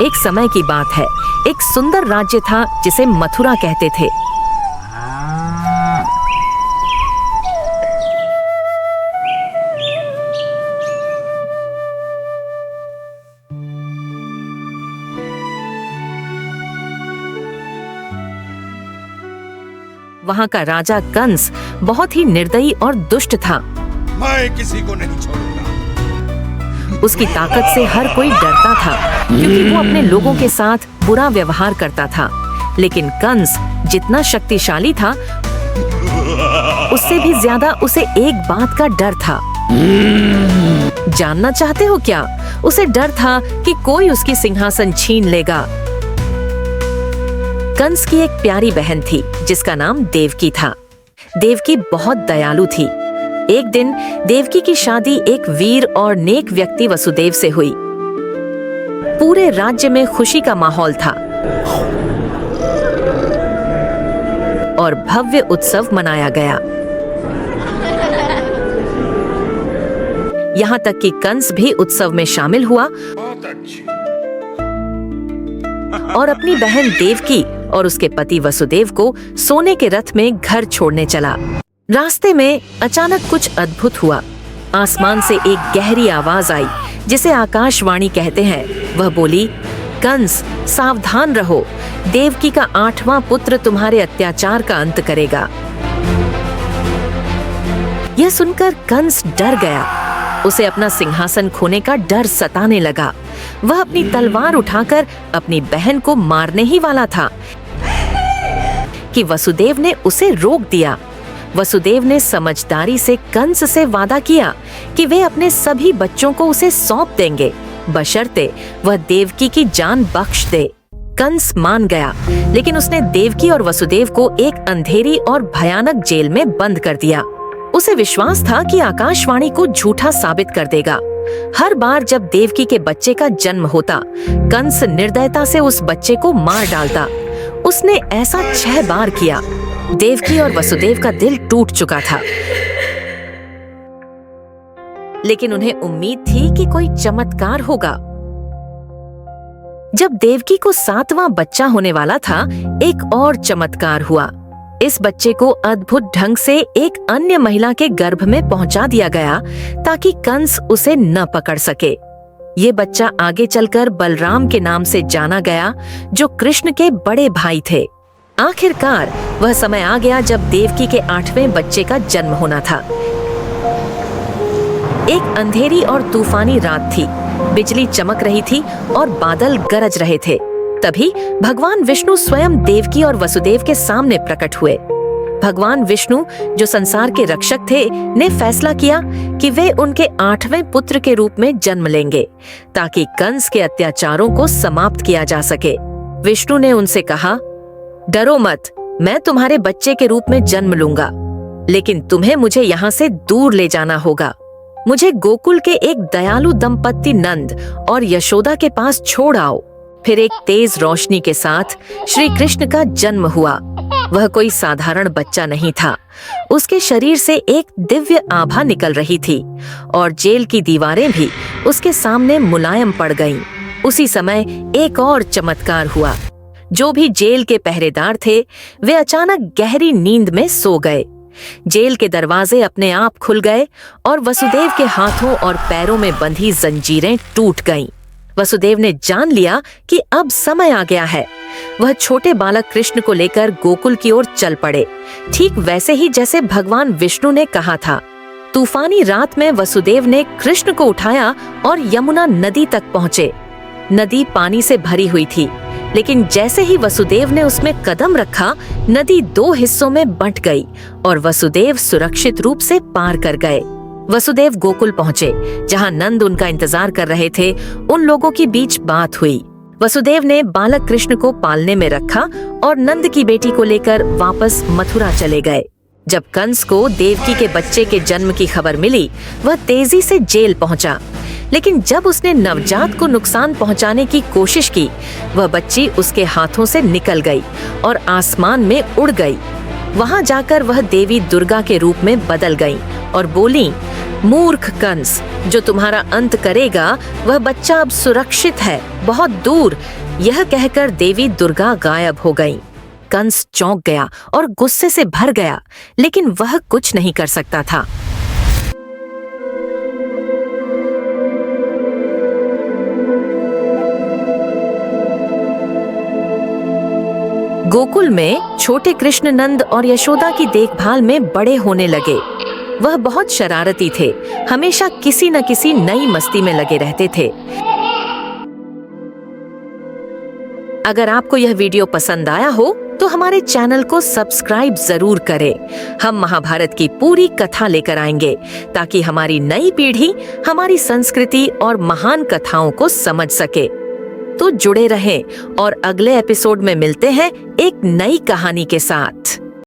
एक समय की बात है, एक सुंदर राज्य था जिसे मथुरा कहते थे। वहाँ का राजा कंस बहुत ही निर्दयी और दुष्ट था। मैं किसी को नहीं छोड़ूंगा। उसकी ताकत से हर कोई डरता था, क्योंकि वो अपने लोगों के साथ बुरा व्यवहार करता था। लेकिन कंस जितना शक्तिशाली था, उससे भी ज्यादा उसे एक बात का डर था। जानना चाहते हो क्या? उसे डर था कि कोई उसकी सिंहासन छीन लेगा। कंस की एक प्यारी बहन थी जिसका नाम देवकी था। देवकी बहुत दयालु थी। एक दिन देवकी की शादी एक वीर और नेक व्यक्ति वसुदेव से हुई। पूरे राज्य में खुशी का माहौल था और भव्य उत्सव मनाया गया। यहाँ तक कि कंस भी उत्सव में शामिल हुआ बहुत अच्छी। और अपनी बहन देवकी और उसके पति वसुदेव को सोने के रथ में घर छोड़ने चला। रास्ते में अचानक कुछ अद्भुत हुआ। आसमान से एक गहरी आवाज आई जिसे आकाशवाणी कहते हैं। वह बोली, कंस सावधान रहो, देवकी का 8वां पुत्र तुम्हारे अत्याचार का अंत करेगा। यह सुनकर कंस डर गया। उसे अपना सिंहासन खोने का डर सताने लगा। वह अपनी तलवार उठाकर अपनी बहन को मारने ही वाला था कि वसुदेव ने उसे रोक दिया। वसुदेव ने समझदारी से कंस से वादा किया कि वे अपने सभी बच्चों को उसे सौंप देंगे, बशर्ते वह देवकी की जान बख्श दे। कंस मान गया, लेकिन उसने देवकी और वसुदेव को एक अंधेरी और भयानक जेल में बंद कर दिया। उसे विश्वास था कि आकाशवाणी को झूठा साबित कर देगा। हर बार जब देवकी के बच्चे का जन्म होता, कंस निर्दयता से उस बच्चे को मार डालता। उसने ऐसा 6 बार किया। देवकी और वसुदेव का दिल टूट चुका था, लेकिन उन्हें उम्मीद थी कि कोई चमत्कार होगा। जब देवकी को 7वां बच्चा होने वाला था, एक और चमत्कार हुआ। इस बच्चे को अद्भुत ढंग से एक अन्य महिला के गर्भ में पहुंचा दिया गया ताकि कंस उसे न पकड़ सके। ये बच्चा आगे चलकर बलराम के नाम से जाना गया, जो कृष्ण के बड़े भाई थे। आखिरकार वह समय आ गया जब देवकी के 8वें बच्चे का जन्म होना था। एक अंधेरी और तूफानी रात थी। बिजली चमक रही थी और बादल गरज रहे थे। तभी भगवान विष्णु स्वयं देवकी और वसुदेव के सामने प्रकट हुए। भगवान विष्णु, जो संसार के रक्षक थे, ने फैसला किया कि वे उनके 8वें पुत्र के रूप में जन्म लेंगे ताकि कंस के अत्याचारों को समाप्त किया जा सके। विष्णु ने उनसे कहा, डरो मत, मैं तुम्हारे बच्चे के रूप में जन्म लूंगा, लेकिन तुम्हें मुझे यहाँ से दूर ले जाना होगा। मुझे गोकुल के एक दयालु दंपत्ति नंद और यशोदा के पास छोड़ आओ। फिर एक तेज रोशनी के साथ श्री कृष्ण का जन्म हुआ। वह कोई साधारण बच्चा नहीं था। उसके शरीर से एक दिव्य आभा निकल रही थी और जेल की दीवारें भी उसके सामने मुलायम पड़ गईं। उसी समय एक और चमत्कार हुआ। जो भी जेल के पहरेदार थे, वे अचानक गहरी नींद में सो गए। जेल के दरवाजे अपने आप खुल गए और वसुदेव के हाथों और पैरों में बंधी जंजीरें टूट गईं। वसुदेव ने जान लिया कि अब समय आ गया है। वह छोटे बालक कृष्ण को लेकर गोकुल की ओर चल पड़े, ठीक वैसे ही जैसे भगवान विष्णु ने कहा था। तूफानी रात में वसुदेव ने कृष्ण को उठाया और यमुना नदी तक पहुँचे। नदी पानी से भरी हुई थी, लेकिन जैसे ही वसुदेव ने उसमें कदम रखा, नदी 2 हिस्सों में बंट गई और वसुदेव सुरक्षित रूप से पार कर गए। वसुदेव गोकुल पहुँचे, जहाँ नंद उनका इंतजार कर रहे थे। उन लोगों की बीच बात हुई। वसुदेव ने बालक कृष्ण को पालने में रखा और नंद की बेटी को लेकर वापस मथुरा चले गए। जब कंस को देवकी के बच्चे के जन्म की खबर मिली, वह तेजी से जेल पहुंचा। लेकिन जब उसने नवजात को नुकसान पहुंचाने की कोशिश की, वह बच्ची उसके हाथों से निकल गई और आसमान में उड़ गई। वहां जाकर वह देवी दुर्गा के रूप में बदल गई और बोली, मूर्ख कंस, जो तुम्हारा अंत करेगा वह बच्चा अब सुरक्षित है, बहुत दूर। यह कहकर देवी दुर्गा गायब हो गईं। कंस चौंक गया और गुस्से से भर गया, लेकिन वह कुछ नहीं कर सकता था। गोकुल में छोटे कृष्ण नंद और यशोदा की देखभाल में बड़े होने लगे। वह बहुत शरारती थे, हमेशा किसी न किसी नई मस्ती में लगे रहते थे। अगर आपको यह वीडियो पसंद आया हो तो हमारे चैनल को सब्सक्राइब जरूर करें। हम महाभारत की पूरी कथा लेकर आएंगे ताकि हमारी नई पीढ़ी हमारी संस्कृति और महान कथाओं को समझ सके। तो जुड़े रहें और अगले एपिसोड में मिलते हैं एक नई कहानी के साथ।